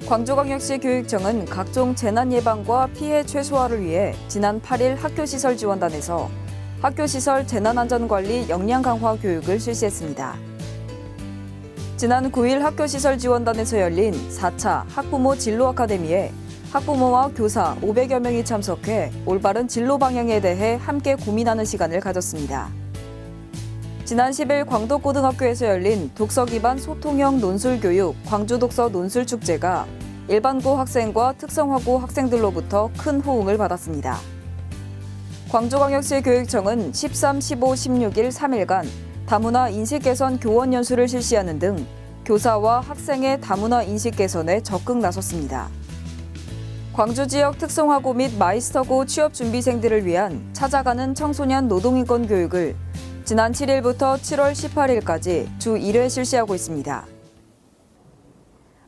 광주광역시 교육청은 각종 재난 예방과 피해 최소화를 위해 지난 8일 학교시설 지원단에서 학교시설 재난안전관리 역량 강화 교육을 실시했습니다. 지난 9일 학교시설 지원단에서 열린 4차 학부모 진로 아카데미에 학부모와 교사 500여 명이 참석해 올바른 진로 방향에 대해 함께 고민하는 시간을 가졌습니다. 지난 10일 광덕고등학교에서 열린 독서 기반 소통형 논술교육 광주독서 논술축제가 일반고 학생과 특성화고 학생들로부터 큰 호응을 받았습니다. 광주광역시 교육청은 13, 15, 16일 3일간 다문화 인식 개선 교원 연수를 실시하는 등 교사와 학생의 다문화 인식 개선에 적극 나섰습니다. 광주 지역 특성화고 및 마이스터고 취업 준비생들을 위한 찾아가는 청소년 노동인권 교육을 지난 7일부터 7월 18일까지 주 1회 실시하고 있습니다.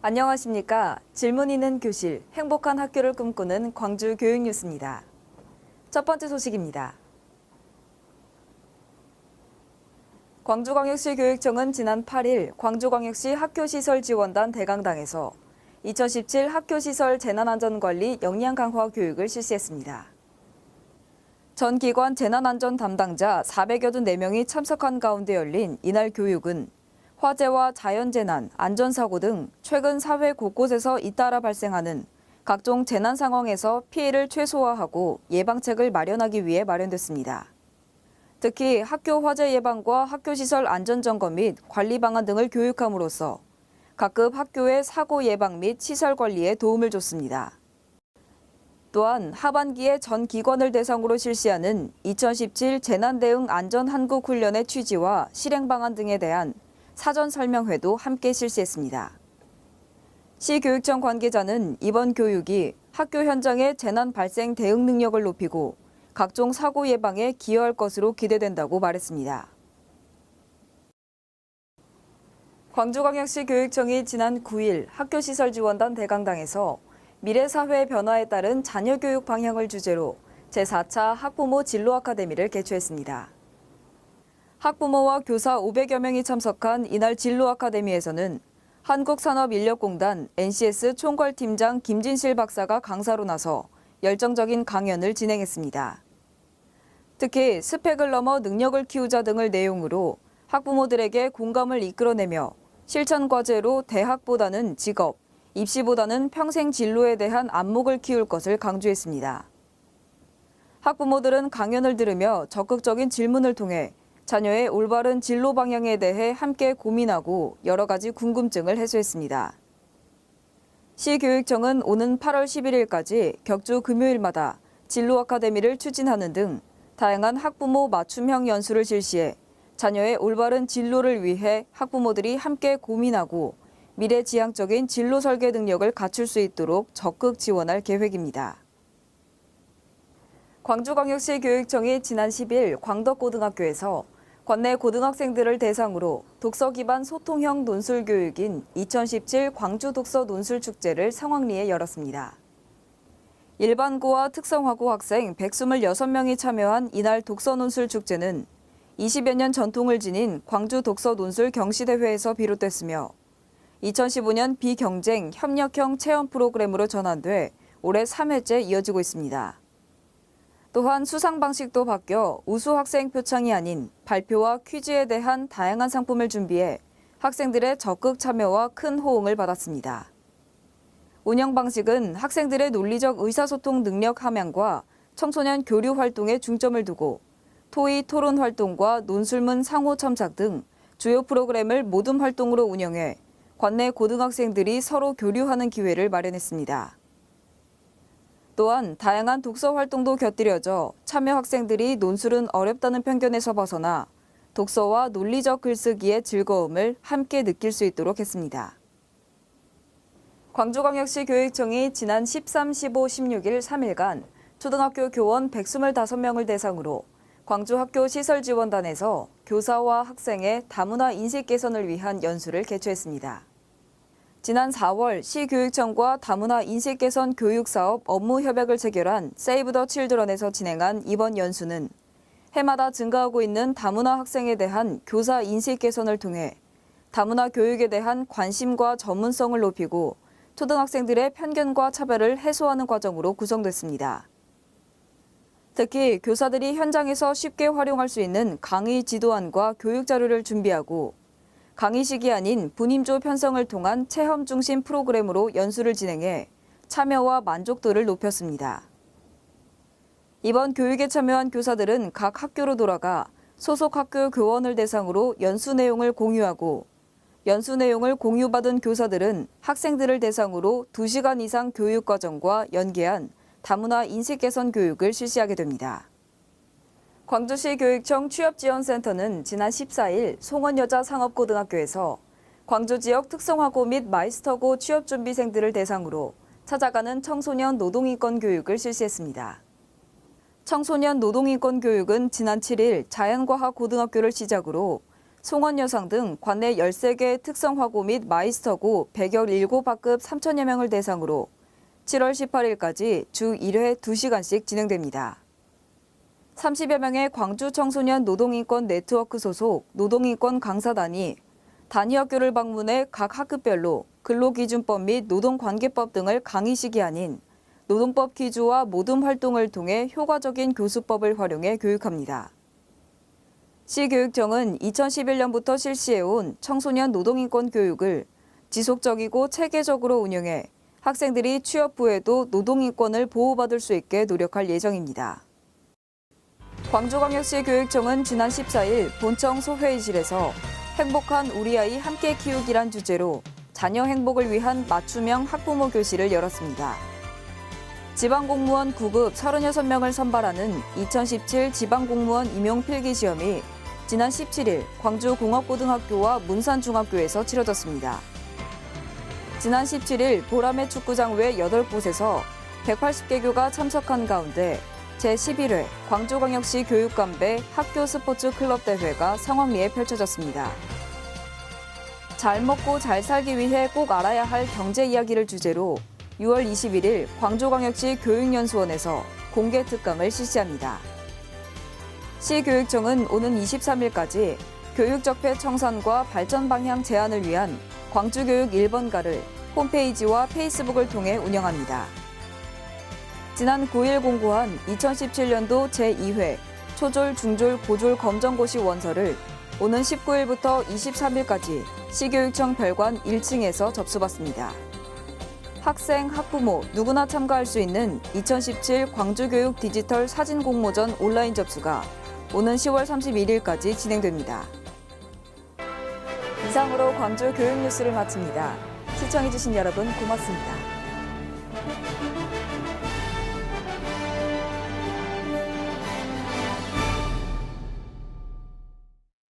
안녕하십니까. 질문 있는 교실, 행복한 학교를 꿈꾸는 광주 교육뉴스입니다. 첫 번째 소식입니다. 광주광역시 교육청은 지난 8일 광주광역시 학교시설 지원단 대강당에서 2017 학교시설 재난안전관리 역량 강화 교육을 실시했습니다. 전 기관 재난안전 담당자 484명이 참석한 가운데 열린 이날 교육은 화재와 자연재난, 안전사고 등 최근 사회 곳곳에서 잇따라 발생하는 각종 재난 상황에서 피해를 최소화하고 예방책을 마련하기 위해 마련됐습니다. 특히 학교 화재 예방과 학교시설 안전점검 및 관리 방안 등을 교육함으로써 각급 학교의 사고 예방 및 시설 관리에 도움을 줬습니다. 또한 하반기에 전 기관을 대상으로 실시하는 2017 재난대응 안전한국훈련의 취지와 실행 방안 등에 대한 사전 설명회도 함께 실시했습니다. 시교육청 관계자는 이번 교육이 학교 현장의 재난 발생 대응 능력을 높이고 각종 사고 예방에 기여할 것으로 기대된다고 말했습니다. 광주광역시 교육청이 지난 9일 학교시설 지원단 대강당에서 미래사회 변화에 따른 자녀교육 방향을 주제로 제4차 학부모 진로 아카데미를 개최했습니다. 학부모와 교사 500여 명이 참석한 이날 진로 아카데미에서는 한국산업인력공단 NCS 총괄팀장 김진실 박사가 강사로 나서 열정적인 강연을 진행했습니다. 특히 스펙을 넘어 능력을 키우자 등을 내용으로 학부모들에게 공감을 이끌어내며 실천 과제로 대학보다는 직업, 입시보다는 평생 진로에 대한 안목을 키울 것을 강조했습니다. 학부모들은 강연을 들으며 적극적인 질문을 통해 자녀의 올바른 진로 방향에 대해 함께 고민하고 여러 가지 궁금증을 해소했습니다. 시교육청은 오는 8월 11일까지 격주 금요일마다 진로 아카데미를 추진하는 등 다양한 학부모 맞춤형 연수를 실시해 자녀의 올바른 진로를 위해 학부모들이 함께 고민하고 미래지향적인 진로 설계 능력을 갖출 수 있도록 적극 지원할 계획입니다. 광주광역시 교육청이 지난 10일 광덕고등학교에서 관내 고등학생들을 대상으로 독서 기반 소통형 논술 교육인 2017 광주 독서 논술 축제를 성황리에 열었습니다. 일반고와 특성화고 학생 126명이 참여한 이날 독서 논술 축제는 20여 년 전통을 지닌 광주 독서 논술 경시대회에서 비롯됐으며 2015년 비경쟁 협력형 체험 프로그램으로 전환돼 올해 3회째 이어지고 있습니다. 또한 수상 방식도 바뀌어 우수 학생 표창이 아닌 발표와 퀴즈에 대한 다양한 상품을 준비해 학생들의 적극 참여와 큰 호응을 받았습니다. 운영 방식은 학생들의 논리적 의사소통 능력 함양과 청소년 교류 활동에 중점을 두고 토의 토론 활동과 논술문 상호 첨삭 등 주요 프로그램을 모둠 활동으로 운영해 관내 고등학생들이 서로 교류하는 기회를 마련했습니다. 또한 다양한 독서 활동도 곁들여져 참여 학생들이 논술은 어렵다는 편견에서 벗어나 독서와 논리적 글쓰기의 즐거움을 함께 느낄 수 있도록 했습니다. 광주광역시 교육청이 지난 13, 15, 16일 3일간 초등학교 교원 125명을 대상으로 광주학교 시설지원단에서 교사와 학생의 다문화 인식 개선을 위한 연수를 개최했습니다. 지난 4월 시교육청과 다문화 인식 개선 교육 사업 업무 협약을 체결한 세이브 더 칠드런에서 진행한 이번 연수는 해마다 증가하고 있는 다문화 학생에 대한 교사 인식 개선을 통해 다문화 교육에 대한 관심과 전문성을 높이고 초등학생들의 편견과 차별을 해소하는 과정으로 구성됐습니다. 특히 교사들이 현장에서 쉽게 활용할 수 있는 강의 지도안과 교육 자료를 준비하고 강의식이 아닌 분임조 편성을 통한 체험 중심 프로그램으로 연수를 진행해 참여와 만족도를 높였습니다. 이번 교육에 참여한 교사들은 각 학교로 돌아가 소속 학교 교원을 대상으로 연수 내용을 공유하고 연수 내용을 공유받은 교사들은 학생들을 대상으로 2시간 이상 교육 과정과 연계한 다문화 인식 개선 교육을 실시하게 됩니다. 광주시 교육청 취업지원센터는 지난 14일 송원여자상업고등학교에서 광주 지역 특성화고 및 마이스터고 취업준비생들을 대상으로 찾아가는 청소년 노동인권 교육을 실시했습니다. 청소년 노동인권 교육은 지난 7일 자연과학 고등학교를 시작으로 송원여상 등 관내 13개 특성화고 및 마이스터고 117학급 3천여 명을 대상으로 7월 18일까지 주 1회 2시간씩 진행됩니다. 30여 명의 광주 청소년 노동인권 네트워크 소속 노동인권 강사단이 단위 학교를 방문해 각 학급별로 근로기준법 및 노동관계법 등을 강의식이 아닌 노동법 기조와 모둠 활동을 통해 효과적인 교수법을 활용해 교육합니다. 시교육청은 2011년부터 실시해온 청소년 노동인권 교육을 지속적이고 체계적으로 운영해 학생들이 취업 후에도 노동인권을 보호받을 수 있게 노력할 예정입니다. 광주광역시 교육청은 지난 14일 본청 소회의실에서 행복한 우리 아이 함께 키우기란 주제로 자녀 행복을 위한 맞춤형 학부모 교실을 열었습니다. 지방공무원 9급 36명을 선발하는 2017 지방공무원 임용필기시험이 지난 17일 광주공업고등학교와 문산중학교에서 치러졌습니다. 지난 17일 보라매 축구장 외 8곳에서 180개교가 참석한 가운데 제11회 광주광역시 교육감배 학교 스포츠 클럽 대회가 상황리에 펼쳐졌습니다. 잘 먹고 잘 살기 위해 꼭 알아야 할 경제 이야기를 주제로 6월 21일 광주광역시 교육연수원에서 공개 특강을 실시합니다. 시교육청은 오는 23일까지 교육적폐 청산과 발전 방향 제안을 위한 광주교육 1번가를 홈페이지와 페이스북을 통해 운영합니다. 지난 9일 공고한 2017년도 제2회 초졸, 중졸, 고졸 검정고시 원서를 오는 19일부터 23일까지 시교육청 별관 1층에서 접수받습니다. 학생, 학부모 누구나 참가할 수 있는 2017 광주교육 디지털 사진 공모전 온라인 접수가 오는 10월 31일까지 진행됩니다. 이상으로 광주 교육 뉴스를 마칩니다. 시청해주신 여러분 고맙습니다.